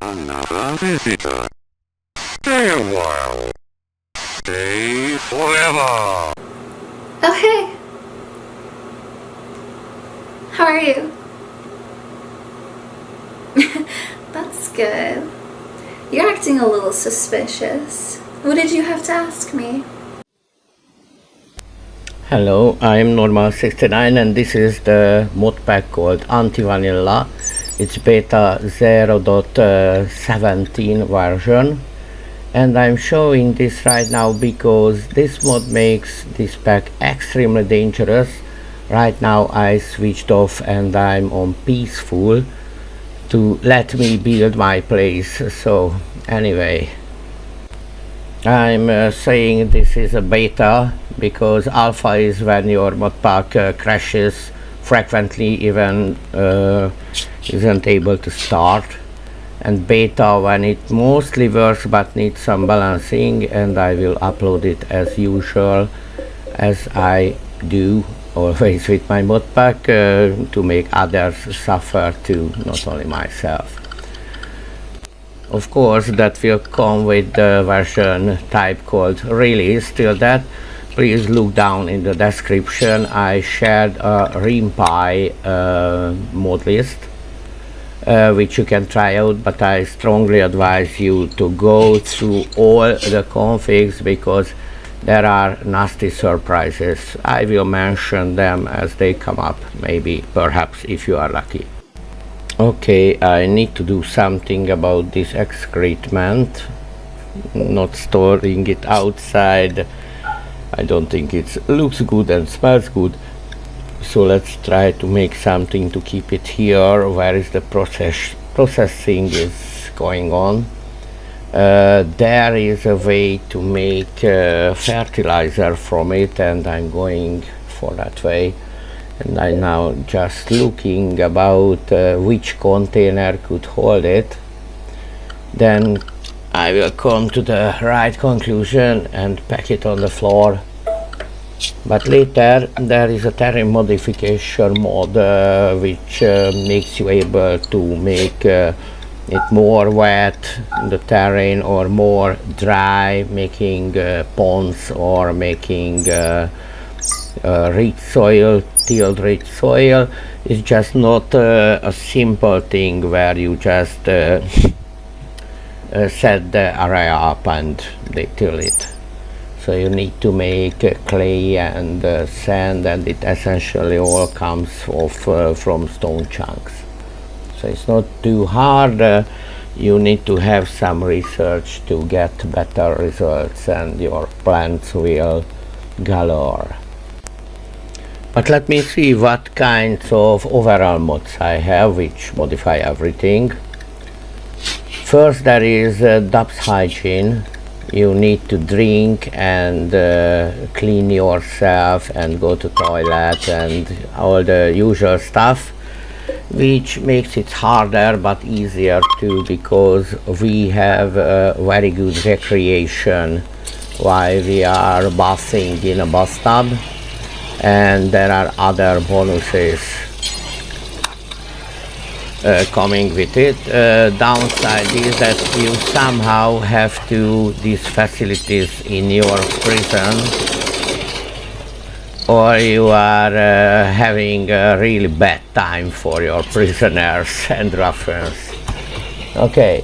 another visitor. Stay a while. Stay forever. Oh, hey. How are you? That's good. You're acting a little suspicious. What did you have to ask me? Hello, I'm Normal69 and this is the modpack called Antivanilla. It's beta 0.17 version, and I'm showing this right now because this mod makes this pack extremely dangerous. Right now I switched off and I'm on peaceful to let me build my place. So anyway, I'm saying this is a beta because alpha is when your modpack crashes frequently, even isn't able to start, and beta when it mostly works but needs some balancing, and I will upload it as usual, as I do always with my modpack, to make others suffer too, not only myself. Of course, that will come with the version type called release. Till that, please look down in the description. I shared a Rimpi mod list, which you can try out, but I strongly advise you to go through all the configs because there are nasty surprises. I will mention them as they come up, maybe, perhaps, if you are lucky. Okay, I need to do something about this excrement, not storing it outside. I don't think it looks good and smells good, so let's try to make something to keep it here where is the processing is going on. There is a way to make fertilizer from it, and I'm going for that way. And I'm now just looking about which container could hold it. Then I will come to the right conclusion and pack it on the floor. But later there is a terrain modification mod which makes you able to make it more wet, the terrain, or more dry, making ponds or making rich soil, tilled rich soil. Is just not a simple thing where you just set the area up and they till it. So you need to make clay and sand, and it essentially all comes off from stone chunks. So it's not too hard. You need to have some research to get better results, and your plants will galore. But let me see what kinds of overall mods I have, which modify everything. First, there is depth hygiene. You need to drink and clean yourself and go to toilet and all the usual stuff, which makes it harder but easier too, because we have very good recreation while we are bathing in a bathtub. And there are other bonuses coming with it. Downside is that you somehow have to these facilities in your prison, or you are having a really bad time for your prisoners and ruffians. Okay.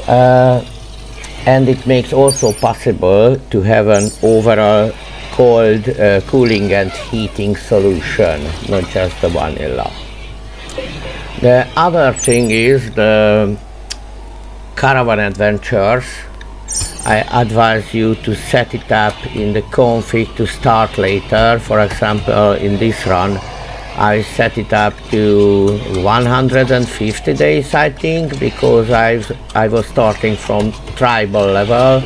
And it makes also possible to have an overall cold cooling and heating solution, not just the vanilla. The other thing is the caravan adventures. I advise you to set it up in the config to start later. For example, in this run I set it up to 150 days, I think, because I was starting from tribal level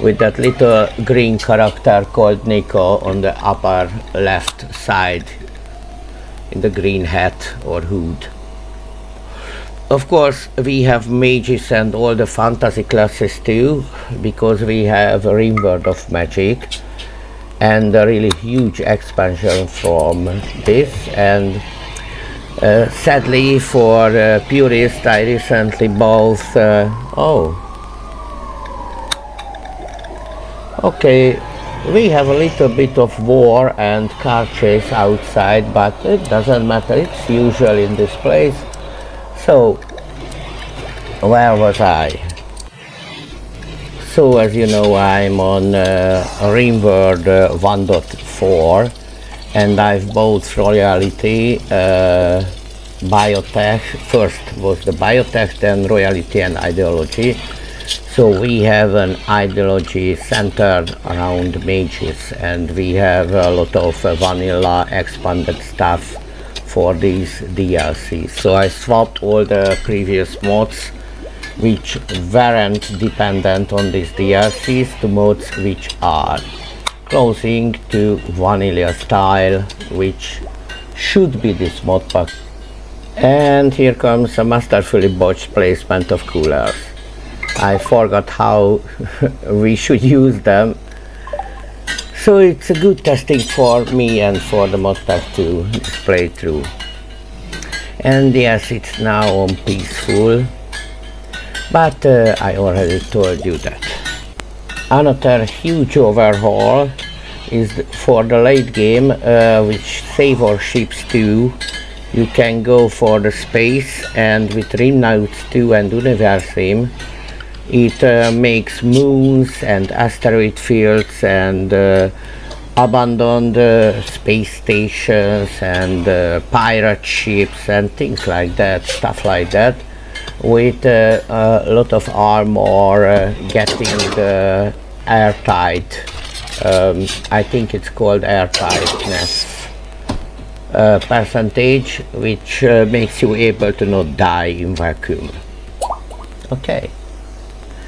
with that little green character called Nico on the upper left side in the green hat or hood. Of course, we have mages and all the fantasy classes too, because we have Rimworld of Magic and a really huge expansion from this, and Sadly for purists, I recently bought okay, we have a little bit of war and car chase outside, but it doesn't matter, it's usual in this place. So, where was I? So, as you know, I'm on Rimworld 1.4, and I've both Royalty, Biotech. First was the Biotech, then Royalty and Ideology. So we have an ideology centered around mages, and we have a lot of vanilla expanded stuff for these DLCs. So I swapped all the previous mods which weren't dependent on these DLCs to mods which are closing to vanilla style, which should be this mod pack. And here comes a masterfully botched placement of coolers. I forgot how we should use them, so it's a good testing for me and for the modpack to play through. And yes, it's now on peaceful, but I already told you that. Another huge overhaul is for the late game, which Semi-orchestrating 2. You can go for the space, and with Rimworld 2 and Universum, it makes moons and asteroid fields and abandoned space stations and pirate ships and things like that, stuff like that, with a lot of armor, getting the airtight, I think it's called airtightness percentage, which makes you able to not die in vacuum. Okay.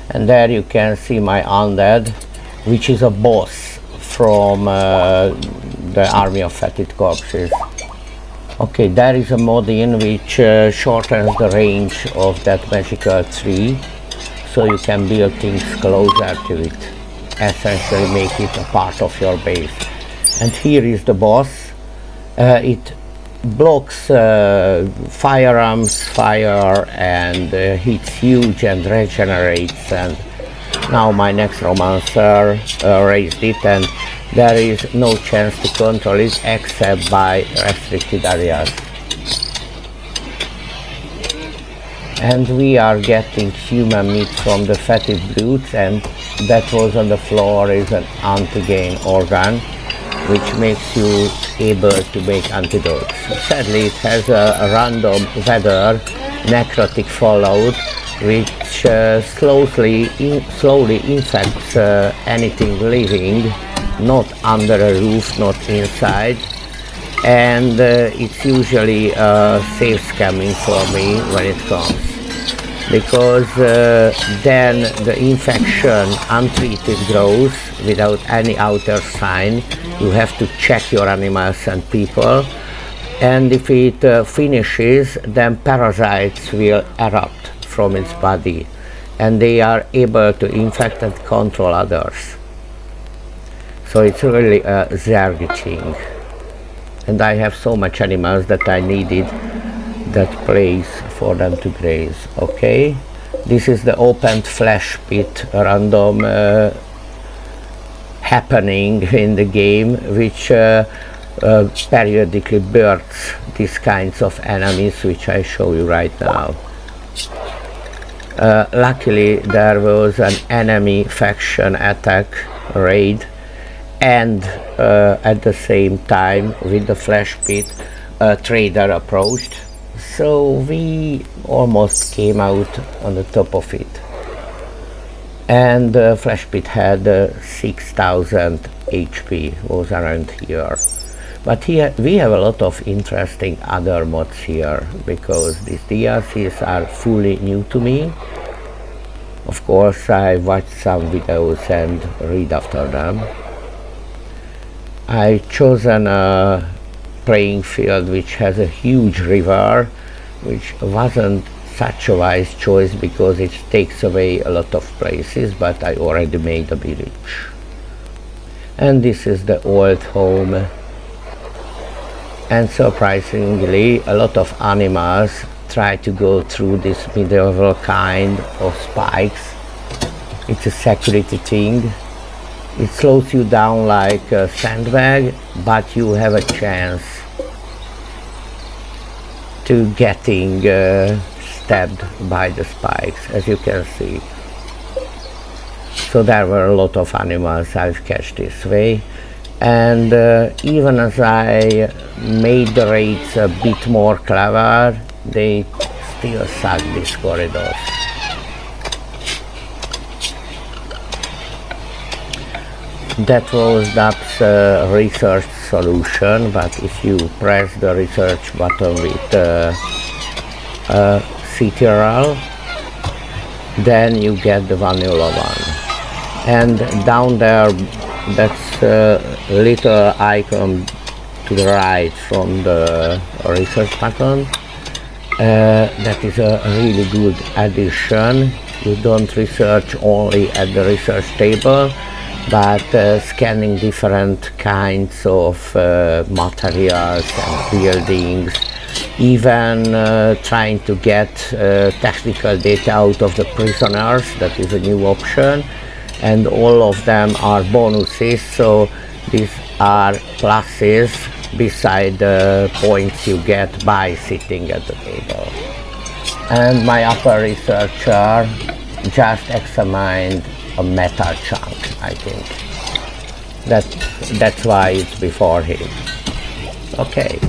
And there you can see my undead, which is a boss from the army of fetid corpses. Okay, there is a mod in which shortens the range of that magical tree, so you can build things closer to it, essentially make it a part of your base. And here is the boss. It blocks firearms fire and hits huge and regenerates, and now my next romancer raised it, and there is no chance to control it except by restricted areas. And we are getting human meat from the fetid brutes, and that was on the floor is an anti-gain organ, which makes you able to make antidotes. Sadly, it has a random weather necrotic fallout, which slowly infects anything living, not under a roof, not inside, and it's usually safe scamming for me when it comes, because then the infection untreated grows without any outer sign. You have to check your animals and people, and if it finishes, then parasites will erupt from its body, and they are able to infect and control others. So it's really a zerging, and I have so much animals that I needed that place for them to graze. Okay, this is the opened flesh pit random happening in the game, which periodically births these kinds of enemies, which I show you right now. Luckily, there was an enemy faction attack raid, and at the same time, with the flesh pit, a trader approached, so we almost came out on the top of it. And the flesh pit had 6,000 HP, was around here. But here we have a lot of interesting other mods here, because these DLCs are fully new to me. Of course, I watched some videos and read after them. I chosen a playing field which has a huge river, which wasn't such a wise choice because it takes away a lot of places, but I already made a village. And this is the old home, And surprisingly, a lot of animals try to go through this medieval kind of spikes. It's a security thing. It slows you down like a sandbag, but you have a chance to getting stabbed by the spikes, as you can see. So there were a lot of animals I've catch this way. And even as I made the raids a bit more clever, they still suck these corridors. That was Dub's research solution, but if you press the research button with CTRL, then you get the vanilla one. And down there, that's a little icon to the right from the research button. That is a really good addition. You don't research only at the research table, but scanning different kinds of materials and buildings, even trying to get technical data out of the prisoners. That is a new option, and all of them are bonuses, so these are pluses beside the points you get by sitting at the table. And my upper researcher just examined a metal chunk, I think. That's why it's before him. Okay.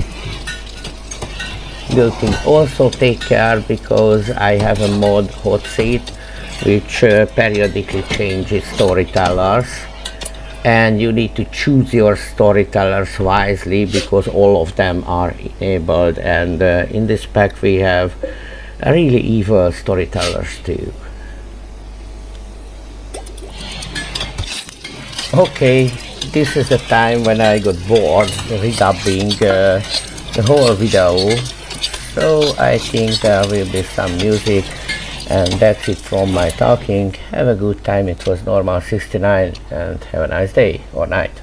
Guilty. Also take care, because I have a mod hot seat which periodically changes storytellers, and you need to choose your storytellers wisely, because all of them are enabled, and in this pack we have really evil storytellers too. Okay, this is the time when I got bored redubbing the whole video, so I think there will be some music, and that's it from my talking. Have a good time. It was Normal 69, and have a nice day or night.